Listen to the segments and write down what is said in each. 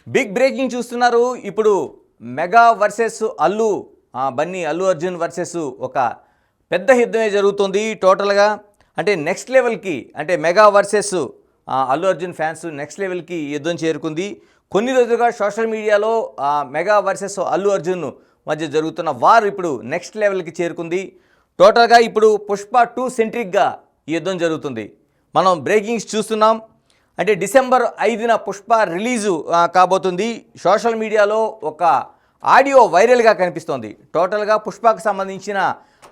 Big breaking చూస్తున్నారు. ఇప్పుడు mega versus Allu Arjun versus ఒక పెద్ద యుద్ధమే జరుగుతుంది టోటల్గా. అంటే నెక్స్ట్ లెవెల్కి, అంటే mega versus Allu Arjun fans next లెవెల్కి యుద్ధం చేరుకుంది. కొన్ని రోజులుగా సోషల్ మీడియాలో మెగా వర్సెస్ అల్లు అర్జున్ మధ్య జరుగుతున్న వార్ ఇప్పుడు నెక్స్ట్ లెవెల్కి చేరుకుంది. టోటల్గా ఇప్పుడు పుష్ప 2 సెంట్రిక్గా ఈ యుద్ధం జరుగుతుంది. మనం బ్రేకింగ్స్ చూస్తున్నాం. అంటే డిసెంబర్ 5న పుష్ప రిలీజు కాబోతుంది. సోషల్ మీడియాలో ఒక ఆడియో వైరల్గా కనిపిస్తోంది. టోటల్గా పుష్పకు సంబంధించిన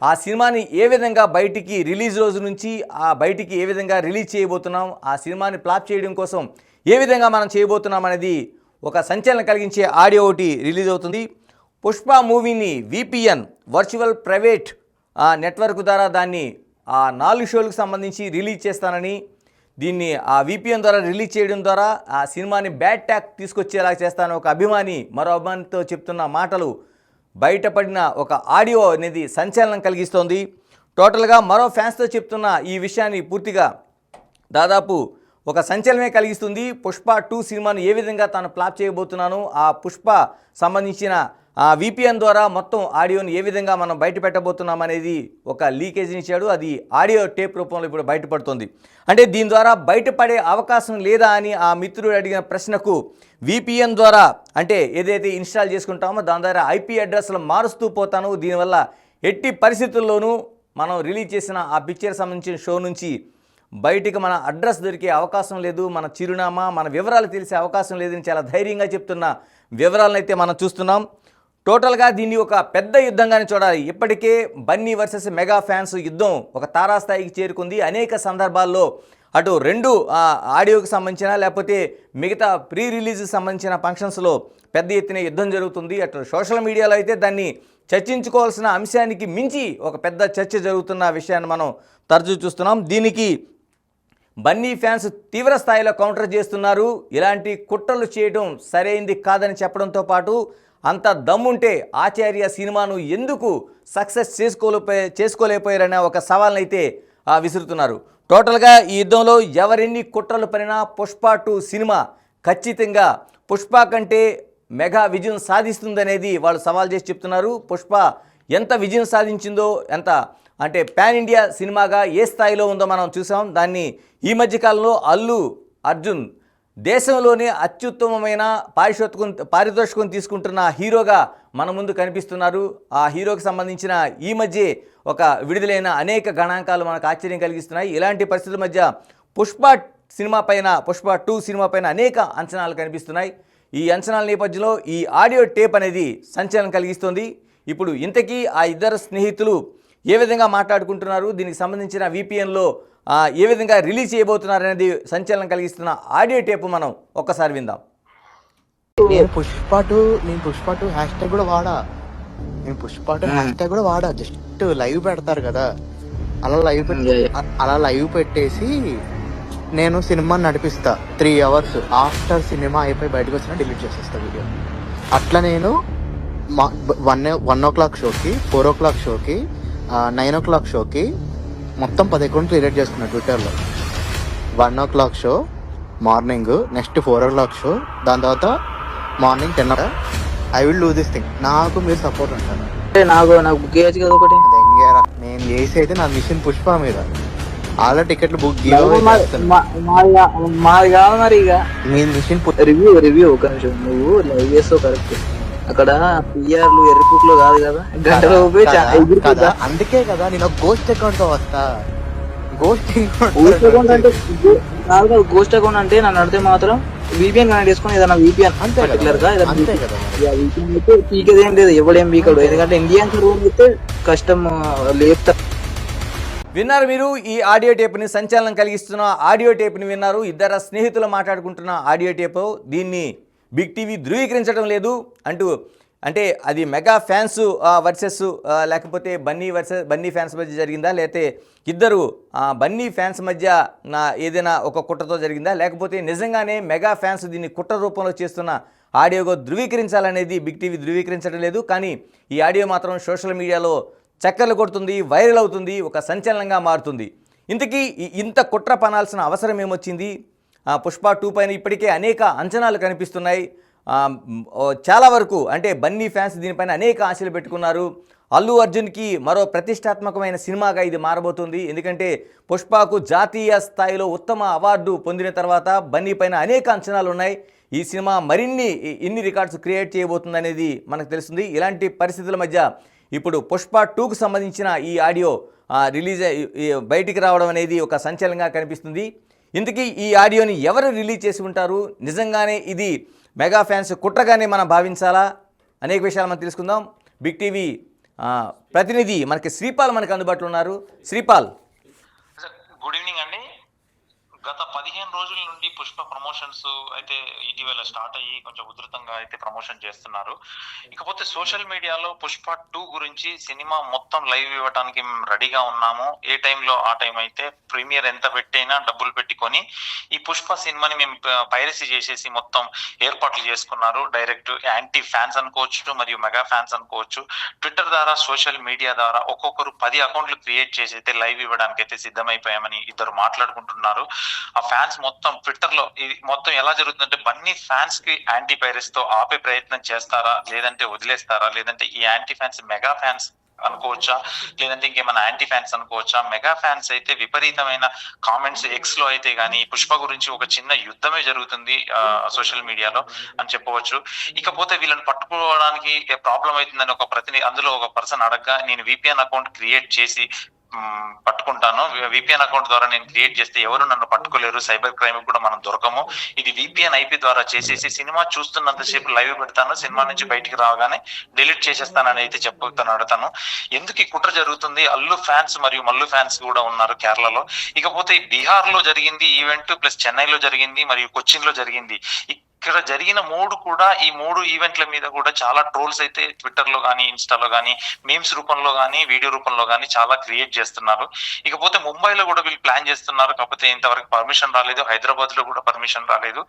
ఆ సినిమాని ఏ విధంగా బయటికి రిలీజ్ రోజు నుంచి బయటికి ఏ విధంగా రిలీజ్ చేయబోతున్నాం, ఆ సినిమాని ఫ్లాప్ చేయడం కోసం ఏ విధంగా మనం చేయబోతున్నాం అనేది ఒక సంచలనం కలిగించే ఆడియో ఒకటి రిలీజ్ అవుతుంది. పుష్ప మూవీని VPN వర్చువల్ ప్రైవేట్ నెట్వర్క్ ద్వారా దాన్ని 4 షోలకు సంబంధించి రిలీజ్ చేస్తానని, దీన్ని VPN ద్వారా రిలీజ్ చేయడం ద్వారా ఆ సినిమాని బ్యాడ్ ట్యాగ్ తీసుకొచ్చేలా చేస్తాను ఒక అభిమాని మరో అభిమానితో చెప్తున్న మాటలు బయటపడిన ఒక ఆడియో అనేది సంచలనం కలిగిస్తోంది. టోటల్గా మరో ఫ్యాన్స్తో చెప్తున్న ఈ విషయాన్ని పూర్తిగా దాదాపు ఒక సంచలనమే కలిగిస్తుంది. పుష్ప 2 సినిమాను ఏ విధంగా తాను ఫ్లాప్ చేయబోతున్నాను, ఆ పుష్ప సంబంధించిన VPN ద్వారా మొత్తం ఆడియోని ఏ విధంగా మనం బయట పెట్టబోతున్నాం అనేది ఒక లీకేజ్ని ఇచ్చాడు. అది ఆడియో టేప్ రూపంలో ఇప్పుడు బయటపడుతుంది. అంటే దీని ద్వారా బయటపడే అవకాశం లేదా అని ఆ మిత్రుడు అడిగిన ప్రశ్నకు VPN ద్వారా అంటే ఏదైతే ఇన్స్టాల్ చేసుకుంటామో దాని ద్వారా IP అడ్రస్లు మారుస్తూ పోతాను, దీనివల్ల ఎట్టి పరిస్థితుల్లోనూ మనం రిలీజ్ చేసిన ఆ పిక్చర్ సంబంధించిన షో నుంచి బయటికి మన అడ్రస్ దొరికే అవకాశం లేదు, మన చిరునామా, మన వివరాలు తెలిసే అవకాశం లేదని చాలా ధైర్యంగా చెప్తున్న వివరాలను అయితే మనం చూస్తున్నాం. టోటల్గా దీన్ని ఒక పెద్ద యుద్ధంగానే చూడాలి. ఇప్పటికే బన్నీ వర్సెస్ మెగా ఫ్యాన్స్ యుద్ధం ఒక తారాస్థాయికి చేరుకుంది. అనేక సందర్భాల్లో అటు 2 ఆడియోకి సంబంధించిన లేకపోతే మిగతా ప్రీ రిలీజ్కి సంబంధించిన ఫంక్షన్స్లో పెద్ద ఎత్తున యుద్ధం జరుగుతుంది. అటు సోషల్ మీడియాలో అయితే దాన్ని చర్చించుకోవాల్సిన అంశానికి మించి ఒక పెద్ద చర్చ జరుగుతున్న విషయాన్ని మనం తరచూ చూస్తున్నాం. దీనికి బన్నీ ఫ్యాన్స్ తీవ్ర స్థాయిలో కౌంటర్ చేస్తున్నారు. ఇలాంటి కుట్రలు చేయడం సరైంది కాదని చెప్పడంతో పాటు అంత దమ్ముంటే ఆచార్య సినిమాను ఎందుకు సక్సెస్ చేసుకోలేకపోయారనే ఒక సవాల్ని అయితే విసురుతున్నారు. టోటల్గా ఈ యుద్ధంలో ఎవరెన్ని కుట్రలు పడినా పుష్ప 2 సినిమా ఖచ్చితంగా పుష్ప కంటే మెగా విజయం సాధిస్తుందనేది వాళ్ళు సవాల్ చేసి చెప్తున్నారు. పుష్ప ఎంత విజయం సాధించిందో, ఎంత అంటే పాన్ ఇండియా సినిమాగా ఏ స్థాయిలో ఉందో మనం చూసాం. దాన్ని ఈ మధ్యకాలంలో అల్లు అర్జున్ దేశంలోనే అత్యుత్తమమైన పారితోషికం తీసుకుంటున్న హీరోగా మన ముందు కనిపిస్తున్నారు. ఆ హీరోకి సంబంధించిన ఈ మధ్య ఒక విడుదలైన అనేక గణాంకాలు మనకు ఆశ్చర్యం కలిగిస్తున్నాయి. ఇలాంటి పరిస్థితుల మధ్య పుష్ప 2 సినిమా పైన అనేక అంచనాలు కనిపిస్తున్నాయి. ఈ అంచనాల నేపథ్యంలో ఈ ఆడియో టేప్ అనేది సంచలనం కలిగిస్తుంది. ఇప్పుడు ఇంతకీ ఆ ఇద్దరు స్నేహితులు ఏ విధంగా మాట్లాడుకుంటున్నారు, దీనికి సంబంధించిన VPNలో ఏ విధంగా రిలీజ్ చేయబోతున్నారు అనేది సంచలనం కలిగిస్తున్న ఆడియో టేపు మనం ఒక్కసారి విందాం. నేను పుష్ప 2 హ్యాష్ ట్యాగ్ కూడా వాడా. జస్ట్ లైవ్ పెడతారు కదా, అలా లైవ్ పెట్టేసి నేను సినిమా నడిపిస్తా 3 అవర్స్. ఆఫ్టర్ సినిమా అయిపోయి బయటకు వచ్చినా డిలీట్ చేసేస్తా వీడియో. అట్లా నేను 1 o'clock షోకి, 4 o'clock షోకి, 9 o'clock షోకి మొత్తం 10 అకౌంట్లు క్రియేట్ చేసుకున్నా ట్విట్టర్లో. 1 o'clock show morning, next 4 o'clock show, దాని తర్వాత morning 10 o'clock. I will do this thing. నాకు మీరు సపోర్ట్ ఉంటారు. నాకు బుక్ చేయొచ్చు కదా ఒకటి. నేను చేసి అయితే నా మిషన్ పుష్ప మీద ఆల్రెడీ టికెట్లు బుక్ మాది కాదు మరి. ఇక మీ మిషన్ రివ్యూ ఒక నిమిషం, నువ్వు లైవ్ చేస్తావు కరెక్ట్. అక్కడ పిఆర్లు ఎర్రిపుక్లో కాదు కదా, గంటలో కదా. అందుకే కదా నేను గోస్ట్ అకౌంట్ తో వస్తా. గోస్ట్ అకౌంట్ అంటే కాదు, గోస్ట్ అకౌంట్ అంటే నన్ను అడితే మాత్రం VPN కనెక్ట్ చేసుకుని ఏదైనా VPN పర్టికులర్ గా VPN అయితే పీకేదేం లేదు, ఎవడేం పీకడు. ఎందుకంటే ఇండియన్ రూల్ అయితే కష్టం లేపుతా. విన్నారు మీరు ఈ ఆడియో టేప్ని, సంచలనం కలిగిస్తున్న ఆడియో టేప్ని విన్నారు. ఇద్దరు స్నేహితులు మాట్లాడుకుంటున్న ఆడియో టేపు. దీన్ని బిగ్ టీవీ ధృవీకరించడం లేదు అంటే అది మెగా ఫ్యాన్స్ వర్సెస్ లేకపోతే బన్నీ ఫ్యాన్స్ మధ్య జరిగిందా, లేకపోతే ఇద్దరు బన్నీ ఫ్యాన్స్ మధ్య ఏదైనా ఒక కుట్రతో జరిగిందా, లేకపోతే నిజంగానే మెగా ఫ్యాన్స్ దీన్ని కుట్ర రూపంలో చేస్తున్న ఆడియోగా ధృవీకరించాలనేది బిగ్ టీవీ ధృవీకరించడం లేదు. కానీ ఈ ఆడియో మాత్రం సోషల్ మీడియాలో చక్కర్లు కొడుతుంది, వైరల్ అవుతుంది, ఒక సంచలనంగా మారుతుంది. ఇంతకీ ఇంత కుట్ర పనాల్సిన అవసరం ఏమొచ్చింది? పుష్ప 2 పైన ఇప్పటికే అనేక అంచనాలు కనిపిస్తున్నాయి. చాలా వరకు అంటే బన్నీ ఫ్యాన్స్ దీనిపైన అనేక ఆశలు పెట్టుకున్నారు. అల్లు అర్జున్కి మరో ప్రతిష్టాత్మకమైన సినిమాగా ఇది మారబోతుంది. ఎందుకంటే పుష్పకు జాతీయ స్థాయిలో ఉత్తమ అవార్డు పొందిన తర్వాత బన్నీ పైన అనేక అంచనాలు ఉన్నాయి. ఈ సినిమా ఇన్ని రికార్డ్స్ క్రియేట్ చేయబోతుంది అనేది మనకు తెలుస్తుంది. ఇలాంటి పరిస్థితుల మధ్య ఇప్పుడు పుష్ప 2కు సంబంధించిన ఈ ఆడియో బయటికి రావడం అనేది ఒక సంచలనంగా కనిపిస్తుంది. ఇంతకీ ఈ ఆడియోని ఎవరు రిలీజ్ చేసి ఉంటారు? నిజంగానే ఇది మెగా ఫ్యాన్స్ కుట్రగానే మనం భావించాలా? అనేక విషయాలు మనం తెలుసుకుందాం. బిగ్ టీవీ ప్రతినిధి మనకి శ్రీపాల్ మనకు అందుబాటులో ఉన్నారు. శ్రీపాల్, గుడ్ ఈవినింగ్ అండి. గత 15 రోజుల నుండి పుష్ప ప్రమోషన్స్ అయితే ఇటీవల స్టార్ట్ అయ్యి కొంచెం ఉధృతంగా అయితే ప్రమోషన్ చేస్తున్నారు. ఇకపోతే సోషల్ మీడియాలో పుష్ప 2 గురించి సినిమా మొత్తం లైవ్ ఇవ్వడానికి మేము రెడీగా ఉన్నాము. ఏ టైంలో ఆ టైం అయితే ప్రీమియర్ ఎంత పెట్టైనా డబ్బులు పెట్టుకొని ఈ పుష్ప సినిమాని మేము పైరసీ చేసేసి మొత్తం ఏర్పాట్లు చేసుకున్నారు. డైరెక్ట్ యాంటీ ఫ్యాన్స్ అనుకోవచ్చు, మరియు మెగా ఫ్యాన్స్ అనుకోవచ్చు. ట్విట్టర్ ద్వారా, సోషల్ మీడియా ద్వారా ఒక్కొక్కరు 10 అకౌంట్లు క్రియేట్ చేసి అయితే లైవ్ ఇవ్వడానికి అయితే సిద్ధమైపోయామని ఇద్దరు మాట్లాడుకుంటున్నారు. ఆ ఫ్యాన్స్ మొత్తం ట్విట్టర్ లో ఇది మొత్తం ఎలా జరుగుతుందంటే బన్నీ ఫ్యాన్స్ కి యాంటీ పైరస్ తో ఆపే ప్రయత్నం చేస్తారా, లేదంటే వదిలేస్తారా, లేదంటే ఈ యాంటీ ఫ్యాన్స్ మెగా ఫ్యాన్స్ అనుకోవచ్చా, లేదంటే ఇంకేమైనా యాంటీ ఫ్యాన్స్ అనుకోవచ్చా? మెగా ఫ్యాన్స్ అయితే విపరీతమైన కామెంట్స్ ఎక్స్ లో అయితే గానీ పుష్ప గురించి ఒక చిన్న యుద్ధమే జరుగుతుంది సోషల్ మీడియాలో అని చెప్పవచ్చు. ఇకపోతే వీళ్ళని పట్టుకోవడానికి ప్రాబ్లం అవుతుందని ఒక ప్రతినిధి అందులో ఒక పర్సన్ అడగగా, నేను VPN అకౌంట్ క్రియేట్ చేసి పట్టుకుంటాను, VPN అకౌంట్ ద్వారా నేను క్రియేట్ చేస్తే ఎవరు నన్ను పట్టుకోలేరు, సైబర్ క్రైమ్ కూడా మనం దొరకము, ఇది VPN IP ద్వారా చేసేసి సినిమా చూస్తున్నంతసేపు లైవ్ పెడతాను, సినిమా నుంచి బయటికి రాగానే డిలీట్ చేసేస్తానని అయితే చెప్తున్నాడు తను. ఎందుకు ఈ కుట్ర జరుగుతుంది? అల్లు ఫ్యాన్స్ మరియు మల్లు ఫ్యాన్స్ కూడా ఉన్నారు కేరళలో. ఇకపోతే బీహార్ లో జరిగింది ఈవెంట్, ప్లస్ చెన్నైలో జరిగింది, మరియు కొచ్చిన్ లో జరిగింది. ఇక్కడ జరిగిన ఈ మూడు ఈవెంట్ల మీద కూడా చాలా ట్రోల్స్ అయితే ట్విట్టర్ లో కానీ, ఇన్స్టాలో కానీ, మీమ్స్ రూపంలో కానీ, వీడియో రూపంలో కానీ చాలా క్రియేట్ చేస్తున్నారు. ఇకపోతే ముంబైలో కూడా వీళ్ళు ప్లాన్ చేస్తున్నారు, కాకపోతే ఇంతవరకు పర్మిషన్ రాలేదు. హైదరాబాద్ లో కూడా పర్మిషన్ రాలేదు.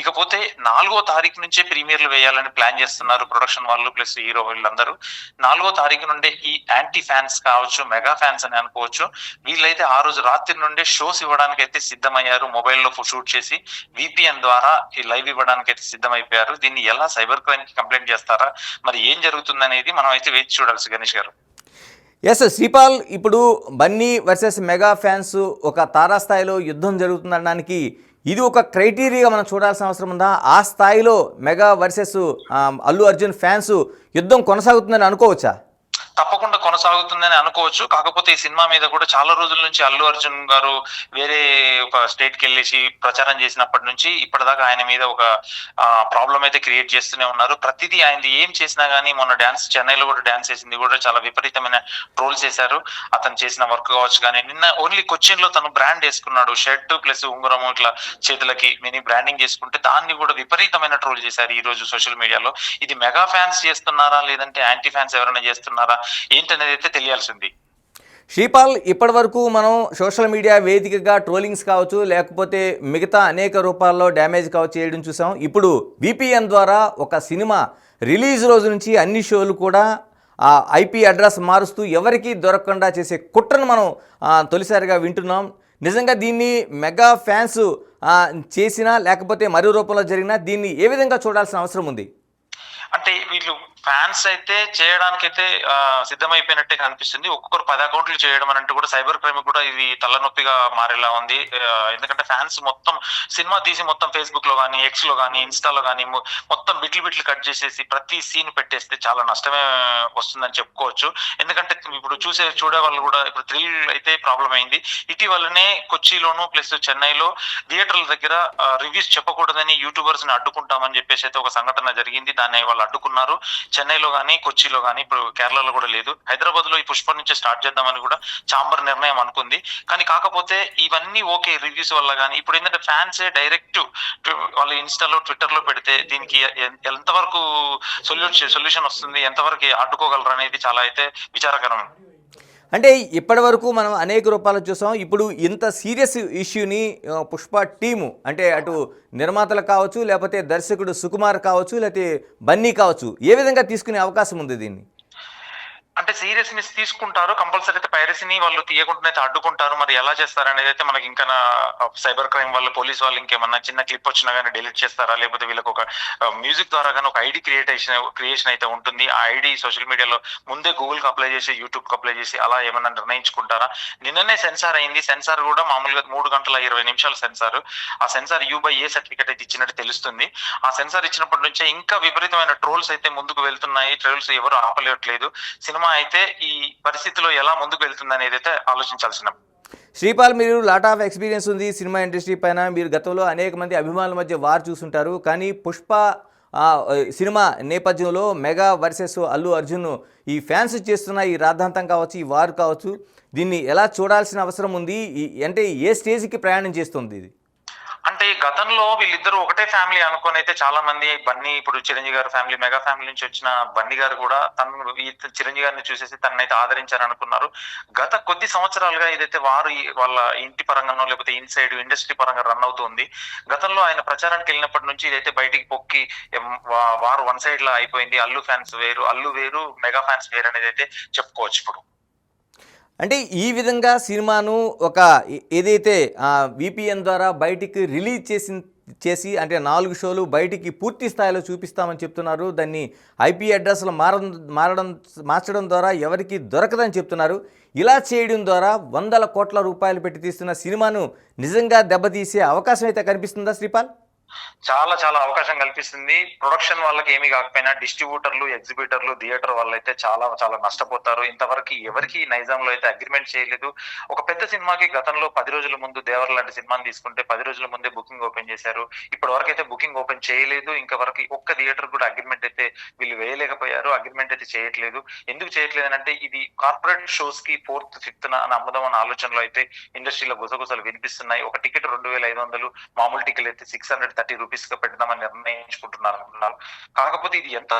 ఇకపోతే 4వ తారీఖు నుంచే ప్రీమియర్లు వేయాలని ప్లాన్ చేస్తున్నారు ప్రొడక్షన్ వాళ్ళు ప్లస్ హీరో వీళ్ళందరూ. 4వ తారీఖు నుండే ఈ యాంటీ ఫ్యాన్స్ కావచ్చు, మెగా ఫ్యాన్స్ అని అనుకోవచ్చు, వీళ్ళైతే ఆ రోజు రాత్రి నుండే షోస్ ఇవ్వడానికి అయితే సిద్ధమయ్యారు. మొబైల్లో షూట్ చేసి VPN ద్వారా ఈ లైవ్ ఇవ్వడానికి అయితే సిద్ధమైపోయారు. దీన్ని ఎలా సైబర్ క్రైమ్ కి కంప్లైంట్ చేస్తారా, మరి ఏం జరుగుతుందనేది మనం అయితే వేచి చూడాల్సి. గణేష్ గారు. ఎస్ శ్రీపాల్, ఇప్పుడు బన్నీ వర్సెస్ మెగా ఫ్యాన్స్ ఒక తారాస్థాయిలో యుద్ధం జరుగుతుందనడానికి ఇది ఒక క్రైటీరియా మనం చూడాల్సిన అవసరం ఉందా? ఆ స్థాయిలో mega versus Allu Arjun fans యుద్ధం కొనసాగుతుందని అనుకోవచ్చా? తప్పకుండా కొనసాగుతుందని అనుకోవచ్చు. కాకపోతే ఈ సినిమా మీద కూడా చాలా రోజుల నుంచి అల్లు అర్జున్ గారు వేరే ఒక స్టేట్ కి వెళ్ళేసి ప్రచారం చేసినప్పటి నుంచి ఇప్పటిదాకా ఆయన మీద ఒక ప్రాబ్లం అయితే క్రియేట్ చేస్తూనే ఉన్నారు. ప్రతిదీ ఆయనది ఏం చేసినా గానీ, మొన్న చెన్నైలో కూడా డాన్స్ చేసింది కూడా చాలా విపరీతమైన ట్రోల్స్ చేశారు. అతను చేసిన వర్క్ కావచ్చు కానీ, నిన్న ఓన్లీ కొచ్చిన్ లో తను బ్రాండ్ వేసుకున్నాడు, షర్ట్ ప్లస్ ఉంగరం ఇట్లా చేతులకి మినీ బ్రాండింగ్ చేసుకుంటే దాన్ని కూడా విపరీతమైన ట్రోల్ చేశారు ఈ రోజు సోషల్ మీడియాలో. ఇది మెగా ఫ్యాన్స్ చేస్తున్నారా, లేదంటే యాంటీ ఫ్యాన్స్ ఎవరైనా చేస్తున్నారా ఏంటనేది అయితే తెలియాల్సింది. శ్రీపాల్, ఇప్పటి వరకు మనం సోషల్ మీడియా వేదికగా ట్రోలింగ్స్ కావచ్చు, లేకపోతే మిగతా అనేక రూపాల్లో డ్యామేజ్ కావచ్చు చేయడం చూసాం. ఇప్పుడు VPN ద్వారా ఒక సినిమా రిలీజ్ రోజు నుంచి అన్ని షోలు కూడా ఆ IP అడ్రస్ మారుస్తూ ఎవరికీ దొరకకుండా చేసే కుట్రను మనం తొలిసారిగా వింటున్నాం. నిజంగా దీన్ని మెగా ఫ్యాన్స్ చేసినా లేకపోతే మరో రూపంలో జరిగినా దీన్ని ఏ విధంగా చూడాల్సిన అవసరం ఉంది? అంటే వీళ్ళు ఫ్యాన్స్ అయితే చేయడానికైతే సిద్ధమైపోయినట్టే కనిపిస్తుంది. ఒక్కొక్కరు 10 అకౌంట్లు చేయడం అని అంటే కూడా సైబర్ క్రైమ్ కూడా ఇది తలనొప్పిగా మారేలా ఉంది. ఎందుకంటే ఫ్యాన్స్ మొత్తం సినిమా తీసి మొత్తం ఫేస్బుక్ లో కానీ, ఎక్స్ లో కానీ, ఇన్స్టాలో కానీ మొత్తం బిట్లు కట్ చేసేసి ప్రతి సీన్ పెట్టేస్తే చాలా నష్టమే వస్తుందని చెప్పుకోవచ్చు. ఎందుకంటే ఇప్పుడు చూడే వాళ్ళు కూడా ఇప్పుడు థ్రిల్ అయితే ప్రాబ్లం అయింది. ఇటీవలనే కొచ్చిలోను ప్లస్ చెన్నైలో థియేటర్ల దగ్గర రివ్యూస్ చెప్పకూడదని యూట్యూబర్స్ ని అడ్డుకుంటామని చెప్పేసి అయితే ఒక సంఘటన జరిగింది. దాన్ని వాళ్ళు అడ్డుకున్నారు. చెన్నైలో కానీ, కొచ్చిలో కానీ, ఇప్పుడు కేరళలో కూడా లేదు. హైదరాబాద్ లో ఈ పుష్ప నుంచే స్టార్ట్ చేద్దామని కూడా చాంబర్ నిర్ణయం అనుకుంది. కానీ కాకపోతే ఇవన్నీ ఓకే రివ్యూస్ వల్ల కానీ, ఇప్పుడు ఏంటంటే ఫ్యాన్స్ డైరెక్ట్ వాళ్ళు ఇన్స్టాలో, ట్విట్టర్ లో పెడితే దీనికి ఎంతవరకు సొల్యూషన్ వస్తుంది, ఎంతవరకు అడ్డుకోగలరు అనేది చాలా అయితే విచారకరం. అంటే ఇప్పటి వరకు మనం అనేక రూపాలు చూసాం. ఇప్పుడు ఇంత సీరియస్ ఇష్యూని పుష్ప టీము అంటే అటు నిర్మాతలు కావచ్చు, లేకపోతే దర్శకుడు సుకుమార్ కావచ్చు, లేకపోతే బన్నీ కావచ్చు, ఏ విధంగా తీసుకునే అవకాశం ఉంది దీన్ని? అంటే సీరియస్నెస్ తీసుకుంటారు కంపల్సరీ. అయితే పైరసీని వాళ్ళు తీయకుండా అయితే అడ్డుకుంటారు. మరి ఎలా చేస్తారు అనేది అయితే మనకి ఇంకా సైబర్ క్రైమ్ వాళ్ళు, పోలీస్ వాళ్ళు ఇంకేమన్నా చిన్న క్లిప్ వచ్చినా కానీ డిలీట్ చేస్తారా, లేకపోతే వీళ్ళకి ఒక మ్యూజిక్ ద్వారా కానీ ఒక ఐడి క్రియేషన్ అయితే ఉంటుంది. ఆ ఐడి సోషల్ మీడియాలో ముందే గూగుల్ కి అప్లై చేసి, యూట్యూబ్ కి అప్లై చేసి అలా ఏమన్నా నిర్ణయించుకుంటారా? నిన్ననే సెన్సార్ అయింది. సెన్సార్ కూడా మామూలుగా 3 గంటల 20 నిమిషాల సెన్సార్. ఆ సెన్సార్ U/A సర్టిఫికేట్ అయితే ఇచ్చినట్టు తెలుస్తుంది. ఆ సెన్సార్ ఇచ్చినప్పటి నుంచే ఇంకా విపరీతమైన ట్రోల్స్ అయితే ముందుకు వెళ్తున్నాయి. ట్రోల్స్ ఎవరు ఆపలేట్లేదు. సినిమా అయితే ఈ పరిస్థితిలో ఎలా ముందుకు వెళ్తుంది అనేది అయితే ఆలోచించాల్సిన. శ్రీపాల్, మీరు లాట్ ఆఫ్ ఎక్స్పీరియన్స్ ఉంది సినిమా ఇండస్ట్రీ పైన. మీరు గతంలో అనేక మంది అభిమానుల మధ్య వార్ చూసుంటారు. కానీ పుష్ప సినిమా నేపథ్యంలో మెగా వర్సెస్ అల్లు అర్జున్ ఈ ఫ్యాన్స్ చేస్తున్న ఈ రాద్ధాంతం కావచ్చు, ఈ వార్ కావచ్చు, దీన్ని ఎలా చూడాల్సిన అవసరం ఉంది? అంటే ఏ స్టేజ్కి ప్రయాణం చేస్తుంది ఇది? అంటే గతంలో వీళ్ళిద్దరూ ఒకటే ఫ్యామిలీ అనుకుని అయితే చాలా మంది బన్నీ, ఇప్పుడు చిరంజీవి గారి ఫ్యామిలీ, మెగా ఫ్యామిలీ నుంచి వచ్చిన బన్నీ గారు కూడా తను ఈ చిరంజీవి గారిని చూసేసి తనైతే ఆదరించారు అనుకున్నారు. గత కొద్ది సంవత్సరాలుగా ఇదైతే వారు వాళ్ళ ఇంటి పరంగానో లేకపోతే ఇన్సైడ్ ఇండస్ట్రీ పరంగా రన్ అవుతుంది. గతంలో ఆయన ప్రచారానికి వెళ్ళినప్పటి నుంచి ఇదైతే బయటికి పొక్కి వారు వన్ సైడ్ లా అయిపోయింది. అల్లు ఫ్యాన్స్ వేరు, అల్లు వేరు, మెగా ఫ్యాన్స్ వేరు అనేది అయితే చెప్పుకోవచ్చు. ఇప్పుడు అంటే ఈ విధంగా సినిమాను ఒక ఏదైతే VPN ద్వారా బయటికి రిలీజ్ చేసి అంటే 4 షోలు బయటికి పూర్తి స్థాయిలో చూపిస్తామని చెప్తున్నారు. దాన్ని IP అడ్రస్లు మార్చడం ద్వారా ఎవరికి దొరకదని చెప్తున్నారు. ఇలా చేయడం ద్వారా 100 కోట్ల రూపాయలు పెట్టి తీస్తున్న సినిమాను నిజంగా దెబ్బతీసే అవకాశం అయితే కనిపిస్తుందా శ్రీపాల్? చాలా చాలా అవకాశం కల్పిస్తుంది. ప్రొడక్షన్ వాళ్ళకి ఏమి కాకపోయినా డిస్ట్రిబ్యూటర్లు, ఎగ్జిబిటర్లు, థియేటర్ వాళ్ళు అయితే చాలా చాలా నష్టపోతారు. ఇంతవరకు ఎవరికి నైజాంలో అయితే అగ్రిమెంట్ చేయలేదు. ఒక పెద్ద సినిమాకి గతంలో 10 రోజుల ముందు దేవర్ లాంటి సినిమాని తీసుకుంటే 10 రోజుల ముందే బుకింగ్ ఓపెన్ చేశారు. ఇప్పటి వరకు అయితే బుకింగ్ ఓపెన్ చేయలేదు. ఇంకా వరకు ఒక్క థియేటర్ కూడా అగ్రిమెంట్ అయితే వీళ్ళు వేయలేకపోయారు. అగ్రిమెంట్ అయితే చేయట్లేదు. ఎందుకు చేయట్లేదు అంటే ఇది కార్పొరేట్ షోస్ కి 4th, 5th అని అమ్ముదాం అన్న ఆలోచనలో అయితే ఇండస్ట్రీలో గుసగుసలు వినిపిస్తున్నాయి. ఒక టికెట్ 2500, మామూలు టికెట్ అయితే 630 రూపీస్ గా పెడదామని నిర్ణయించుకుంటున్నారు. కాకపోతే ఇది ఎంత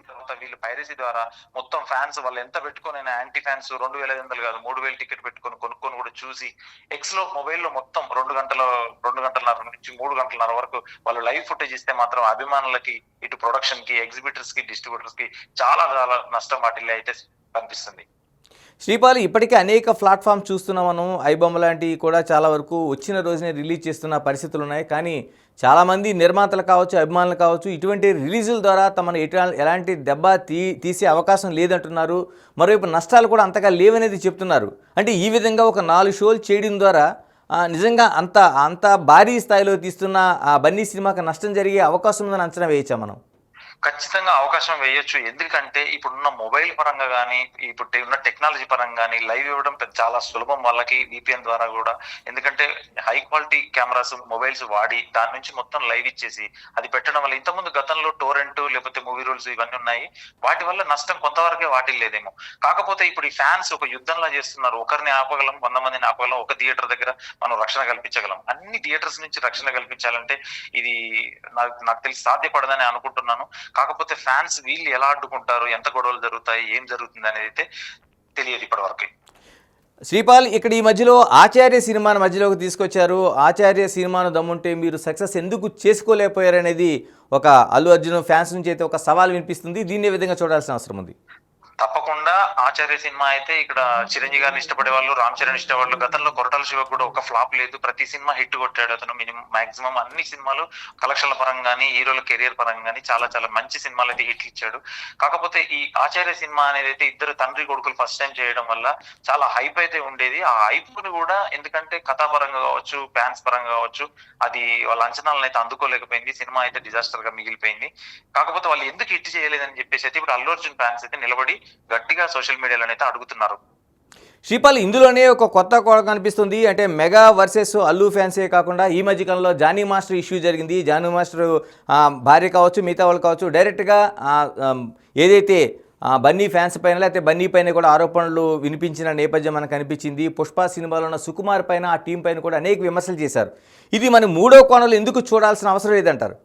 తర్వాత వీళ్ళు పైరసీ ద్వారా మొత్తం ఫ్యాన్స్ వాళ్ళు ఎంత పెట్టుకొని, యాంటీ ఫ్యాన్స్ 2500 కాదు 3000 టికెట్ పెట్టుకొని కొనుక్కొని కూడా చూసి ఎక్స్ లో మొబైల్లో మొత్తం 2 గంటలన్నర నుంచి 3 గంటలన్నర వరకు వాళ్ళు లైవ్ ఫుటేజ్ ఇస్తే మాత్రం అభిమానులకి, ఇటు ప్రొడక్షన్ కి, ఎగ్జిబిటర్స్ కి, డిస్ట్రిబ్యూటర్స్ కి చాలా చాలా నష్టం వాటిల్లో అయితే కనిపిస్తుంది. శ్రీపాల్, ఇప్పటికే అనేక ప్లాట్ఫామ్స్ చూస్తున్నాం మనం. ఐబొమ్మ లాంటివి కూడా చాలా వరకు వచ్చిన రోజునే రిలీజ్ చేస్తున్న పరిస్థితులు ఉన్నాయి. కానీ చాలామంది నిర్మాతలు కావచ్చు, అభిమానులు కావచ్చు, ఇటువంటి రిలీజుల ద్వారా తమను ఎలాంటి దెబ్బ తీసే అవకాశం లేదంటున్నారు. మరోవైపు నష్టాలు కూడా అంతగా లేవనేది చెప్తున్నారు. అంటే ఈ విధంగా ఒక 4 షోలు చేయడం ద్వారా నిజంగా అంత భారీ స్థాయిలో తీస్తున్న ఆ బన్నీ సినిమాకి నష్టం జరిగే అవకాశం ఉందని అంచనా వేయచ్చా మనం? ఖచ్చితంగా అవకాశం వేయొచ్చు. ఎందుకంటే ఇప్పుడున్న మొబైల్ పరంగా కానీ, ఇప్పుడు ఉన్న టెక్నాలజీ పరంగా కానీ లైవ్ ఇవ్వడం చాలా సులభం వాళ్ళకి VPN ద్వారా కూడా. ఎందుకంటే హై క్వాలిటీ కెమెరాస్, మొబైల్స్ వాడి దాని నుంచి మొత్తం లైవ్ ఇచ్చేసి అది పెట్టడం వల్ల, ఇంతకుముందు గతంలో టోరెంట్ లేకపోతే మూవీ రూల్స్ ఇవన్నీ ఉన్నాయి, వాటి వల్ల నష్టం కొంతవరకే వాటిల్లేదేమో. కాకపోతే ఇప్పుడు ఈ ఫ్యాన్స్ ఒక యుద్ధంలా చేస్తున్నారు. ఒకరిని ఆపగలం, 100 మందిని ఆపగలం, ఒక థియేటర్ దగ్గర మనం రక్షణ కల్పించగలం. అన్ని థియేటర్స్ నుంచి రక్షణ కల్పించాలంటే ఇది నాకు తెలిసి సాధ్యపడదని అనుకుంటున్నాను. కాకపోతే ఫ్యాన్స్ వీళ్ళు ఎలా అడ్డుకుంటారు, ఎంత గొడవలు జరుగుతాయి, ఏం జరుగుతుంది అనేది అయితే తెలియదు ఇప్పటి వరకు. శ్రీపాల్, ఇక్కడ ఈ మధ్యలో ఆచార్య సినిమాను మధ్యలోకి తీసుకొచ్చారు. ఆచార్య సినిమాను దమ్ముంటే మీరు సక్సెస్ ఎందుకు చేసుకోలేకపోయారనేది ఒక అల్లు అర్జున్ ఫ్యాన్స్ నుంచి అయితే ఒక సవాల్ వినిపిస్తుంది. దీన్ని ఏ విధంగా చూడాల్సిన అవసరం ఉంది? తప్పకుండా ఆచార్య సినిమా అయితే ఇక్కడ చిరంజీవి గారిని ఇష్టపడే వాళ్ళు, రామ్ చరణ్ ఇష్టపడే గతంలో కొరటాల శివ కూడా ఒక ఫ్లాప్ లేదు. ప్రతి సినిమా హిట్ కొట్టాడు అతను. మాక్సిమం అన్ని సినిమాలు కలెక్షన్ల పరంగా కానీ, హీరోల కెరియర్ పరంగా కానీ చాలా చాలా మంచి సినిమాలు అయితే హిట్లు ఇచ్చాడు. కాకపోతే ఈ ఆచార్య సినిమా అనేది అయితే ఇద్దరు తండ్రి కొడుకులు ఫస్ట్ టైం చేయడం వల్ల చాలా హైప్ అయితే ఉండేది. ఆ హైప్ ని కూడా ఎందుకంటే కథాపరంగా కావచ్చు, ఫ్యాన్స్ పరంగా కావచ్చు, అది వాళ్ళ అంచనాలను అయితే అందుకోలేకపోయింది. సినిమా అయితే డిజాస్టర్ గా మిగిలిపోయింది. కాకపోతే వాళ్ళు ఎందుకు హిట్ చేయలేదని చెప్పేసి అయితే ఇప్పుడు అల్లు అర్జున్ ఫ్యాన్స్ అయితే నిలబడి గట్టిగా సోషల్ మీడియాలో అయితే అడుగుతున్నారు. శ్రీపాల్, ఇందులోనే ఒక కొత్త కోణ కనిపిస్తుంది. అంటే మెగా వర్సెస్ అల్లు ఫ్యాన్సే కాకుండా ఈ మధ్యకాలంలో జానీ మాస్టర్ ఇష్యూ జరిగింది. జానీ మాస్టర్ భార్య కావచ్చు, మిగతా వాళ్ళు కావచ్చు, డైరెక్ట్గా ఏదైతే బన్నీ ఫ్యాన్స్ పైన లేకపోతే బన్నీ పైన కూడా ఆరోపణలు వినిపించిన నేపథ్యం మనకు కనిపించింది. పుష్ప సినిమాలో ఉన్న సుకుమార్ పైన, ఆ టీం పైన కూడా అనేక విమర్శలు చేశారు. ఇది మనం 3వ కోణంలో ఎందుకు చూడాల్సిన అవసరం లేదంటారు?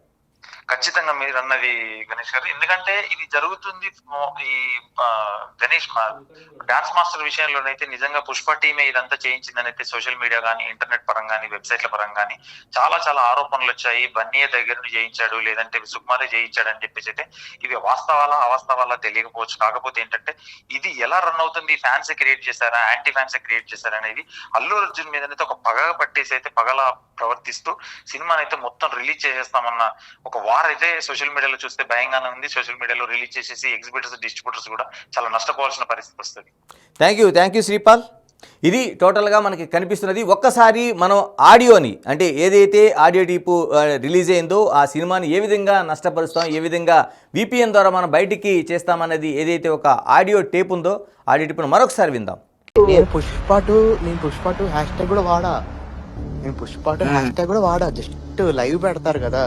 ఖచ్చితంగా మీరు అన్నది గణేష్ గారు, ఎందుకంటే ఇది జరుగుతుంది ఈ గణేష్ డాన్స్ మాస్టర్ విషయంలోనైతే నిజంగా పుష్ప టీమే ఇదంతా చేయించిందని అయితే సోషల్ మీడియా కానీ ఇంటర్నెట్ పరంగా కానీ వెబ్సైట్ల పరంగా కానీ చాలా చాలా ఆరోపణలు వచ్చాయి. బన్నీయే దగ్గర నుండి చేయించాడు, లేదంటే సుకుమారే చేయించాడు అని చెప్పేసి అయితే ఇవి వాస్తవాలా అవాస్తవాలా తెలియకపోవచ్చు. కాకపోతే ఏంటంటే ఇది ఎలా రన్ అవుతుంది, ఫ్యాన్స్ క్రియేట్ చేశారా యాంటీ ఫ్యాన్స్ క్రియేట్ చేశారా అనేది అల్లు అర్జున్ మీద అయితే ఒక పగగా పట్టేసి అయితే పగలా ప్రవర్తిస్తూ సినిమాని అయితే మొత్తం రిలీజ్ చేసేస్తామన్న ఒక వార్ అయితే సోషల్ మీడియాలో చూస్తే భయంగానే ఉంది. సోషల్ మీడియాలో రిలీజ్ చేసేసి ఎగ్జిబిటర్స్ డిస్ట్రిబ్యూటర్స్ కూడా చాలా నష్టపోవాల్సిన పరిస్థితి వస్తుంది. Thank you Sripal. ఇది టోటల్గా మనకి కనిపిస్తున్నది. ఒక్కసారి మనం ఆడియోని, అంటే ఏదైతే ఆడియో టేపు రిలీజ్ అయిందో ఆ సినిమాని ఏ విధంగా నష్టపరుస్తాం, ఏ విధంగా VPN ద్వారా మనం బయటికి చేస్తామన్నది ఏదైతే ఒక ఆడియో టేప్ ఉందో ఆడియో టేపును మరొకసారి విందాం. నేను పుష్ప 2 హ్యాష్ ట్యాగ్ కూడా వాడా. హ్యాష్ ట్యాగ్ కూడా వాడా. జస్ట్ లైవ్ పెడతారు కదా,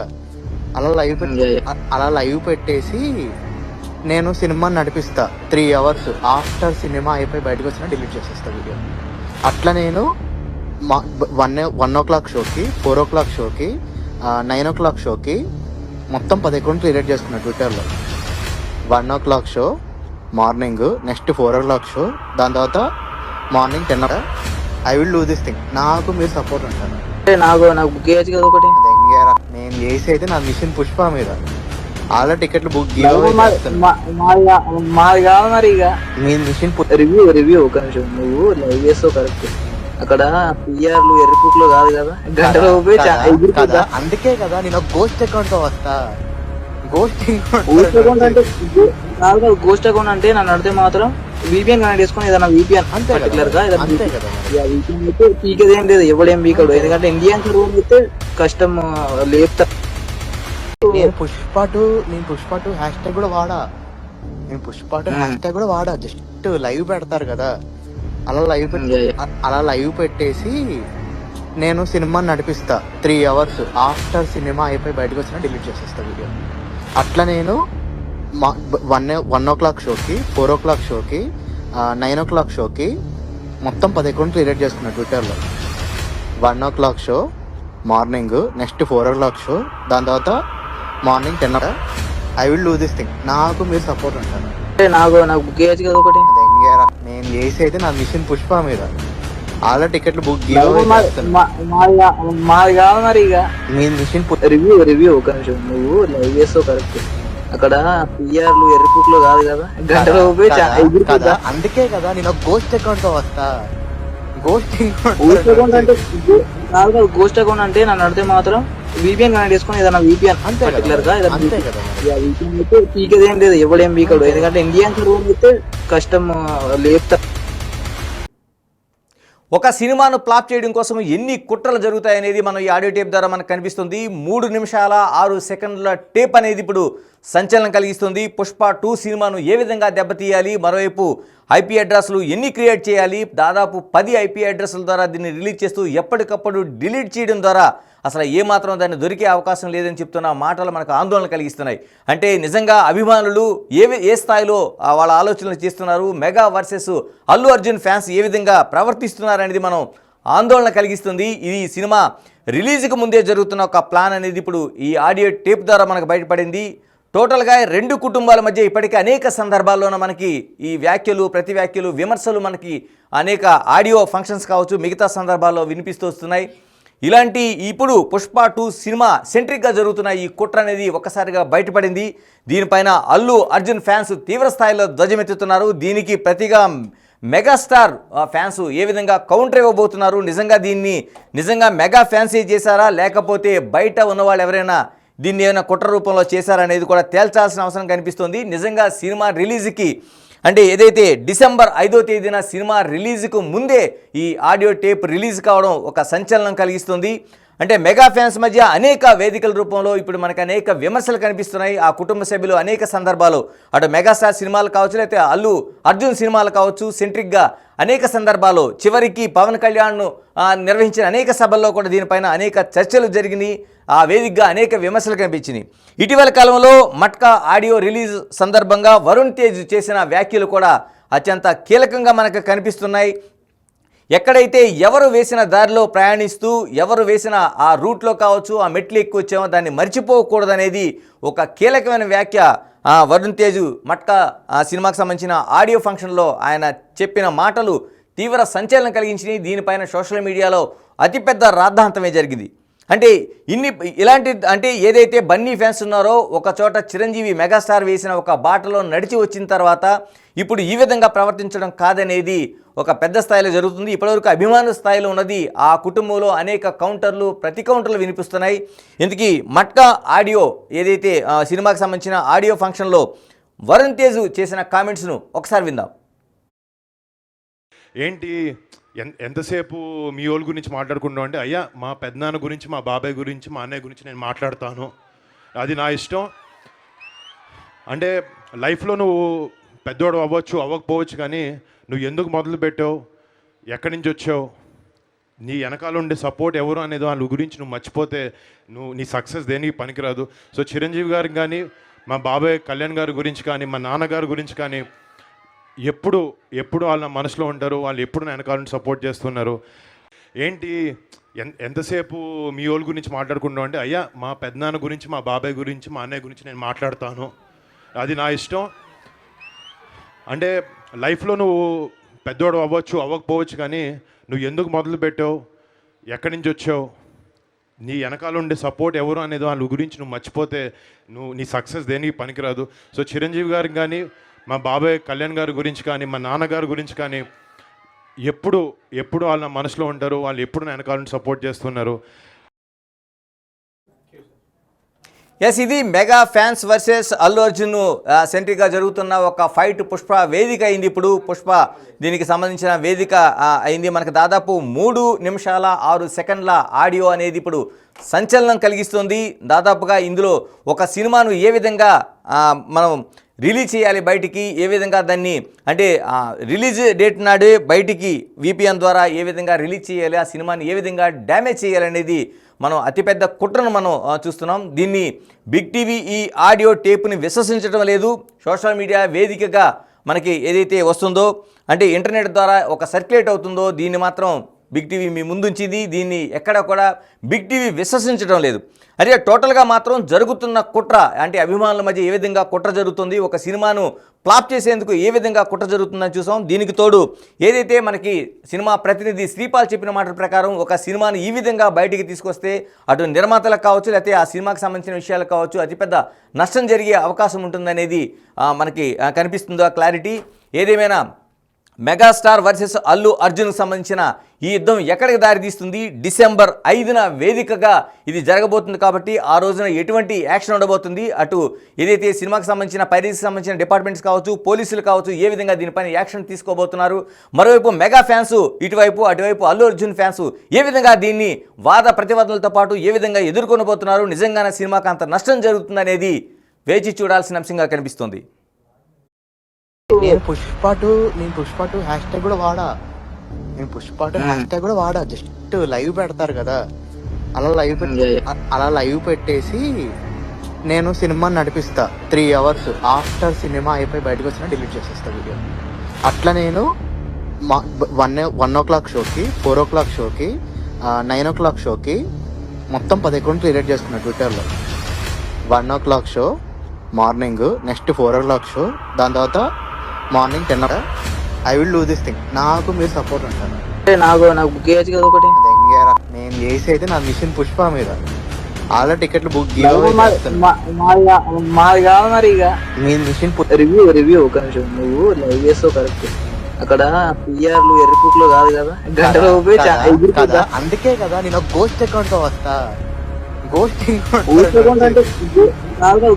అలా లైవ్ పెట్టేసి నేను సినిమాని నడిపిస్తా 3 hours ఆఫ్టర్ సినిమా అయిపోయి బయటకు వచ్చినా డిలీట్ చేసేస్తా వీడియో. అట్లా నేను 1 o'clock షోకి, 4 o'clock షోకి, 9 o'clock షోకి మొత్తం 10 అకౌంట్లు క్రియేట్ చేసుకున్నా ట్విట్టర్లో. 1 o'clock show morning, next 4 o'clock show, దాని తర్వాత morning 10. I will do this thing. నాకు మీరు సపోర్ట్ ఉంటారు. నాకు బుక్ చేయొచ్చు కదా ఒకటి. నేను చేసి అయితే నా మిషన్ పుష్ప మీద ఆల్రెడీ టికెట్లు బుక్ మాది కాదు మరి. ఇక మీ మిషన్ రివ్యూ ఒక నిమిషం, నువ్వు లైవ్ చేస్తావు కరెక్ట్. అక్కడ పిఆర్లు ఎర్రిపుక్లో కాదు కదా, గంటలో కదా. అందుకే కదా నేను గోస్ట్ అకౌంట్ తో వస్తా. గోస్ట్ అకౌంట్ అంటే కాదు, గోస్ట్ అకౌంట్ అంటే నన్ను అడితే మాత్రం VPN కనెక్ట్ చేసుకుని ఏదైనా VPN పర్టికులర్ గా VPN అయితే పీకేది ఏం లేదు, ఎవడేం పీకడు. ఎందుకంటే ఇండియన్ సర్వర్ అయితే కష్టం లేపుతా. నేను పుష్ప 2 హ్యాష్ ట్యాగ్ కూడా వాడా. హ్యాష్ ట్యాగ్ కూడా వాడా. జస్ట్ లైవ్ పెడతారు కదా, అలా లైవ్ పెట్టేసి నేను సినిమాని నడిపిస్తా 3 hours ఆఫ్టర్ సినిమా అయిపోయి బయటకు వచ్చినా డిలీట్ చేసేస్తా వీడియో. అట్లా నేను 1 o'clock షోకి, 4 o'clock షోకి, 9 o'clock షోకి మొత్తం 10 అకౌంట్లు క్రియేట్ చేసుకున్నా ట్విట్టర్లో. 1 o'clock show morning, next 4 o'clock show, దాని తర్వాత morning 10. I will do this thing. నాకు మీరు సపోర్ట్ ఉంటారు. నాకు బుక్ చేయొచ్చు కదా ఒకటి. నేను చేసి అయితే నా మిషన్ పుష్ప మీద ఆల్రెడీ టికెట్లు బుక్ మాది కాదు మరి. ఇక మీ మిషన్ రివ్యూ ఒక నిమిషం, నువ్వు లైవ్ చేస్తావు కరెక్ట్. అక్కడ పిఆర్లు ఎర్రిపుక్లో కాదు కదా, గంటలో కదా. అందుకే కదా నేను గోస్ట్ అకౌంట్ తో వస్తా. గోస్ట్ అకౌంట్ అంటే కాదు, గోస్ట్ అకౌంట్ అంటే నన్ను అడితే మాత్రం VPN కనెక్ట్ చేసుకుని ఏదైనా VPN పర్టికులర్ గా VPN అయితే పీకేది ఏం లేదు, ఎవడేం పీకడు. ఎందుకంటే ఇండియన్ సర్వర్ అయితే కష్టం లేపుతా. ఒక సినిమాను ఫ్లాప్ చేయడం కోసం ఎన్ని కుట్రలు జరుగుతాయనేది మనం ఈ ఆడియో టేప్ ద్వారా మనకు కనిపిస్తుంది. 3 నిమిషాల 6 సెకండ్ల టేప్ అనేది ఇప్పుడు సంచలనం కలిగిస్తుంది. పుష్ప 2 సినిమాను ఏ విధంగా దెబ్బతీయాలి, మరోవైపు IP అడ్రస్లు ఎన్ని క్రియేట్ చేయాలి, దాదాపు 10 IP అడ్రస్ల ద్వారా దీన్ని రిలీజ్ చేస్తూ ఎప్పటికప్పుడు డిలీట్ చేయడం ద్వారా అసలు ఏమాత్రం దాన్ని దొరికే అవకాశం లేదని చెప్తున్న మాటలు మనకు ఆందోళన కలిగిస్తున్నాయి. అంటే నిజంగా అభిమానులు ఏ స్థాయిలో వాళ్ళ ఆలోచనలు చేస్తున్నారు, mega versus Allu Arjun fans ఏ విధంగా ప్రవర్తిస్తున్నారు అనేది మనం ఆందోళన కలిగిస్తుంది. ఇది సినిమా రిలీజ్కి ముందే జరుగుతున్న ఒక ప్లాన్ అనేది ఇప్పుడు ఈ ఆడియో టేప్ ద్వారా మనకు బయటపడింది. టోటల్గా 2 కుటుంబాల మధ్య ఇప్పటికే అనేక సందర్భాల్లోనూ మనకి ఈ వ్యాఖ్యలు, ప్రతి వ్యాఖ్యలు, విమర్శలు మనకి అనేక ఆడియో ఫంక్షన్స్ కావచ్చు, మిగతా సందర్భాల్లో వినిపిస్తూ వస్తున్నాయి. ఇలాంటి ఇప్పుడు పుష్ప 2 సినిమా సెంట్రిక్గా జరుగుతున్న ఈ కుట్ర అనేది ఒక్కసారిగా బయటపడింది. దీనిపైన అల్లు అర్జున్ ఫ్యాన్స్ తీవ్ర స్థాయిలో ధ్వజమెత్తుతున్నారు. దీనికి ప్రతిగా మెగాస్టార్ ఫ్యాన్స్ ఏ విధంగా కౌంటర్ ఇవ్వబోతున్నారు, నిజంగా మెగా ఫ్యాన్సే చేశారా, లేకపోతే బయట ఉన్నవాళ్ళు ఎవరైనా దీన్ని ఏమైనా కుట్ర రూపంలో చేశారనేది కూడా తేల్చాల్సిన అవసరం కనిపిస్తుంది. నిజంగా సినిమా రిలీజ్కి, అంటే ఏదైతే డిసెంబర్ 5వ తేదీన సినిమా రిలీజ్కు ముందే ఈ ఆడియో టేప్ రిలీజ్ కావడం ఒక సంచలనం కలిగిస్తుంది. అంటే మెగా ఫ్యాన్స్ మధ్య అనేక వేదికల రూపంలో ఇప్పుడు మనకు అనేక విమర్శలు కనిపిస్తున్నాయి. ఆ కుటుంబ సభ్యులు అనేక సందర్భాలు, అటు మెగాస్టార్ సినిమాలు కావచ్చు, లేకపోతే అల్లు అర్జున్ సినిమాలు కావచ్చు, సెంట్రిక్గా అనేక సందర్భాల్లో చివరికి పవన్ కళ్యాణ్ను నిర్వహించిన అనేక సభల్లో కూడా దీనిపైన అనేక చర్చలు జరిగినాయి. ఆ వేదికగా అనేక విమర్శలు కనిపించినాయి. ఇటీవల కాలంలో మట్కా ఆడియో రిలీజ్ సందర్భంగా వరుణ్ తేజ్ చేసిన వ్యాఖ్యలు కూడా అత్యంత కీలకంగా మనకు కనిపిస్తున్నాయి. ఎక్కడైతే ఎవరు వేసిన దారిలో ప్రయాణిస్తూ ఎవరు వేసిన ఆ రూట్లో కావచ్చు, ఆ మెట్లు ఎక్కువ వచ్చామో దాన్ని మర్చిపోకూడదనేది ఒక కీలకమైన వ్యాఖ్య వరుణ్ తేజ్ మట్కా సినిమాకి సంబంధించిన ఆడియో ఫంక్షన్లో ఆయన చెప్పిన మాటలు తీవ్ర సంచలనం కలిగించినాయి. దీనిపైన సోషల్ మీడియాలో అతిపెద్ద రాద్ధాంతమే జరిగింది. అంటే అంటే ఏదైతే బన్నీ ఫ్యాన్స్ ఉన్నారో ఒక చోట చిరంజీవి మెగాస్టార్ వేసిన ఒక బాటలో నడిచి వచ్చిన తర్వాత ఇప్పుడు ఈ విధంగా ప్రవర్తించడం కాదనేది ఒక పెద్ద స్థాయిలో జరుగుతుంది. ఇప్పటివరకు అభిమాన స్థాయిలో ఉన్నది ఆ కుటుంబంలో అనేక కౌంటర్లు, ప్రతి కౌంటర్లు వినిపిస్తున్నాయి. ఇందుకీ మట్కా ఆడియో ఏదైతే సినిమాకి సంబంధించిన ఆడియో ఫంక్షన్లో వరుణ్ తేజ్ చేసిన కామెంట్స్ను ఒకసారి విందాం. ఏంటి ఎంతసేపు మీ వాళ్ళ గురించి మాట్లాడుకుంటాం అంటే, అయ్యా మా పెద్దనాన్న గురించి, మా బాబాయ్ గురించి, మా అన్నయ్య గురించి నేను మాట్లాడతాను, అది నా ఇష్టం. అంటే లైఫ్లో నువ్వు పెద్దోడు అవ్వచ్చు అవ్వకపోవచ్చు, కానీ నువ్వు ఎందుకు మొదలు పెట్టావు, ఎక్కడి నుంచి వచ్చావు, నీ వెనకాల ఉండే సపోర్ట్ ఎవరు అనేది వాళ్ళ గురించి నువ్వు మర్చిపోతే నీ సక్సెస్ దేనికి పనికిరాదు. సో చిరంజీవి గారికి కానీ, మా బాబాయ్ కళ్యాణ్ గారి గురించి కానీ, మా నాన్నగారి గురించి కానీ ఎప్పుడు వాళ్ళ మనసులో ఉంటారు, వాళ్ళు ఎప్పుడు నా వెనకాల సపోర్ట్ చేస్తున్నారు. ఏంటి ఎంతసేపు మీ వాళ్ళ గురించి మాట్లాడుకుంటాం అంటే, అయ్యా మా పెద్దనాన్న గురించి, మా బాబాయ్ గురించి, మా అన్నయ్య గురించి నేను మాట్లాడతాను, అది నా ఇష్టం. అంటే లైఫ్లో నువ్వు పెద్దోడు అవ్వచ్చు అవ్వకపోవచ్చు, కానీ నువ్వు ఎందుకు మొదలు పెట్టావు, ఎక్కడి నుంచి వచ్చావు, నీ వెనకాల ఉండే సపోర్ట్ ఎవరు అనేది వాళ్ళ గురించి నువ్వు మర్చిపోతే నీ సక్సెస్ దేనికి పనికిరాదు. సో చిరంజీవి గారికి కానీ, మా బాబాయ్ కళ్యాణ్ గారి గురించి కానీ, మా నాన్నగారి గురించి కానీ ఎప్పుడు వాళ్ళ మనసులో ఉంటారు, వాళ్ళు ఎప్పుడు నా వెనకాల సపోర్ట్ చేస్తున్నారు. ఎస్, ఇది mega fans versus Allu Arjun సెంట్రిక్గా జరుగుతున్న ఒక ఫైట్ పుష్ప వేదిక అయింది. ఇప్పుడు పుష్ప దీనికి సంబంధించిన వేదిక అయింది. మనకు దాదాపు 3 నిమిషాల 6 సెకండ్ల ఆడియో అనేది ఇప్పుడు సంచలనం కలిగిస్తుంది. దాదాపుగా ఇందులో ఒక సినిమాను ఏ విధంగా మనం రిలీజ్ చేయాలి బయటికి, ఏ విధంగా దాన్ని అంటే రిలీజ్ డేట్ నాడే బయటికి VPN ద్వారా ఏ విధంగా రిలీజ్ చేయాలి, ఆ సినిమాని ఏ విధంగా డ్యామేజ్ చేయాలనేది మనం అతిపెద్ద కుట్రను మనం చూస్తున్నాం. దీన్ని బిగ్ టీవీ ఈ ఆడియో టేప్ని విశ్వసించడం లేదు. సోషల్ మీడియా వేదికగా మనకి ఏదైతే వస్తుందో, అంటే ఇంటర్నెట్ ద్వారా ఒక సర్క్యులేట్ అవుతుందో, దీన్ని మాత్రం బిగ్ టీవీ మీ ముందుంచింది. దీన్ని ఎక్కడ కూడా బిగ్ టీవీ విశ్వసించడం లేదు. అదే టోటల్గా మాత్రం జరుగుతున్న కుట్ర, అంటే అభిమానుల మధ్య ఏ విధంగా కుట్ర జరుగుతుంది, ఒక సినిమాను ఫ్లాప్ చేసేందుకు ఏ విధంగా కుట్ర జరుగుతుందని చూసాం. దీనికి తోడు ఏదైతే మనకి సినిమా ప్రతినిధి శ్రీపాల్ చెప్పిన మాట ప్రకారం ఒక సినిమాను ఈ విధంగా బయటికి తీసుకొస్తే అటు నిర్మాతలకు కావచ్చు, లేకపోతే ఆ సినిమాకి సంబంధించిన విషయాలకు కావచ్చు అతిపెద్ద నష్టం జరిగే అవకాశం ఉంటుందనేది మనకి కనిపిస్తుందో క్లారిటీ. ఏదేమైనా మెగాస్టార్ వర్సెస్ అల్లు అర్జున్కు సంబంధించిన ఈ యుద్ధం ఎక్కడికి దారితీస్తుంది, డిసెంబర్ 5న వేదికగా ఇది జరగబోతుంది. కాబట్టి ఆ రోజున ఎటువంటి యాక్షన్ ఉండబోతుంది, అటు ఏదైతే సినిమాకి సంబంధించిన పైరసీకి సంబంధించిన డిపార్ట్మెంట్స్ కావచ్చు, పోలీసులు కావచ్చు, ఏ విధంగా దీనిపైన యాక్షన్ తీసుకోబోతున్నారు. మరోవైపు మెగా ఫ్యాన్స్ ఇటువైపు, అటువైపు అల్లు అర్జున్ ఫ్యాన్స్ ఏ విధంగా దీన్ని వాద ప్రతివాదనలతో పాటు ఏ విధంగా ఎదుర్కొనబోతున్నారు, నిజంగానే సినిమాకి అంత నష్టం జరుగుతుందనేది వేచి చూడాల్సిన అంశంగా కనిపిస్తుంది. నేను పుష్ప 2 హ్యాష్ ట్యాగ్ కూడా వాడా. హ్యాష్ ట్యాగ్ కూడా వాడా. జస్ట్ లైవ్ పెడతారు కదా, అలా లైవ్ పెట్టేసి నేను సినిమాని నడిపిస్తా 3 hours ఆఫ్టర్ సినిమా అయిపోయి బయటకు వచ్చినా డిలీట్ చేసేస్తా వీడియో. అట్లా నేను 1 o'clock షోకి, 4 o'clock షోకి, 9 o'clock షోకి మొత్తం 10 అకౌంట్లు క్రియేట్ చేసుకున్నా ట్విట్టర్లో. 1 o'clock show morning, next 4 o'clock show, దాని తర్వాత morning 10. I will do this thing. నాకు మీరు సపోర్ట్ ఉంటారు. నాకు బుక్ చేయొచ్చు కదా ఒకటి. నేను చేసి అయితే నా మిషన్ పుష్ప మీద ఆల్రెడీ టికెట్లు బుక్ మాది కాదు మరి. ఇక మీ మిషన్ రివ్యూ ఒక నిమిషం, నువ్వు లైవ్ చేస్తావు కరెక్ట్. అక్కడ పిఆర్లు ఎర్రిపుక్లు కాదు కదా, గంటలో కదా. అందుకే కదా నేను గోస్ట్ అకౌంట్ తో వస్తా. గోస్ట్ అకౌంట్ అంటే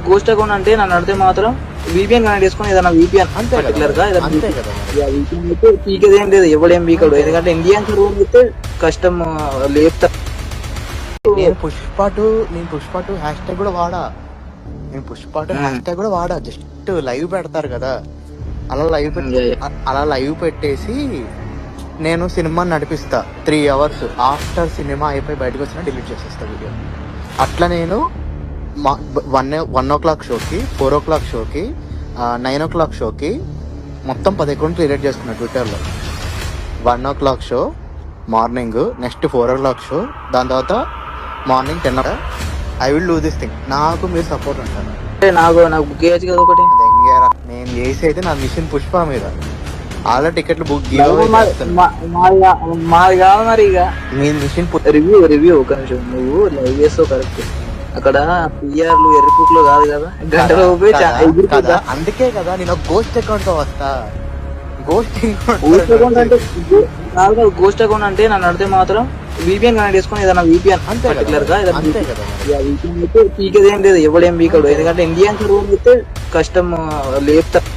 గోస్ట్ అకౌంట్ అంటే నన్ను అడితే మాత్రం VPN కనెక్ట్ చేసుకుని ఏదైనా VPN పర్టికులర్ గా VPN అయితే పీకేది ఏం లేదు, ఎవడేం పీకడు. ఎందుకంటే ఇండియన్ సర్వర్ అయితే కష్టం లేపుతా. నేను పుష్ప 2 హ్యాష్ ట్యాగ్ కూడా వాడా. హ్యాష్ ట్యాగ్ కూడా వాడా. జస్ట్ లైవ్ పెడతారు కదా, అలా లైవ్ పెట్టేసి నేను సినిమాని నడిపిస్తా 3 hours ఆఫ్టర్ సినిమా అయిపోయి బయటకు వచ్చినా డిలీట్ చేసేస్తా వీడియో. అట్లా నేను 1 o'clock షోకి, 4 o'clock షోకి, 9 o'clock షోకి మొత్తం 10 అకౌంట్లు క్రియేట్ చేసుకున్నా ట్విట్టర్లో. 1 o'clock show morning, next 4 o'clock show, దాని తర్వాత morning 10 I will do this thing. నాకు మీరు సపోర్ట్ ఉంటారు. అంటే నాకు బుక్ చేయొచ్చు కదా ఒకటి. అది ఎంగేరా నేను చేసి అయితే నా మిషన్ పుష్ప మీద ఆల్రెడీ టికెట్లు బుక్ మాది కాదు మరి. ఇక మీ మిషన్ రివ్యూ ఒక నిమిషం, నువ్వు లైవ్ చేస్తావు కరెక్ట్. అక్కడ పిఆర్లు ఎర్రపుట్లు కాదు కదా, గంటలో కదా, అందుకే కదా నేను ఒక గోస్ట్ అకౌంట్ తో వస్తా. గోస్ట్ గోస్ట్ అకౌంట్ అంటే గోస్ట్ అకౌంట్ అంటే నన్ను అడితే మాత్రం VPN కనెక్ట్ చేసుకుని ఏదైనా VPN అంతే పర్టికులర్ గా అంతే కదా VPN అయితే పీకేదేం లేదు, ఎవడేం పీకడు. ఎందుకంటే ఇండియన్ సర్వర్ అయితే కష్టం లేపుతారు.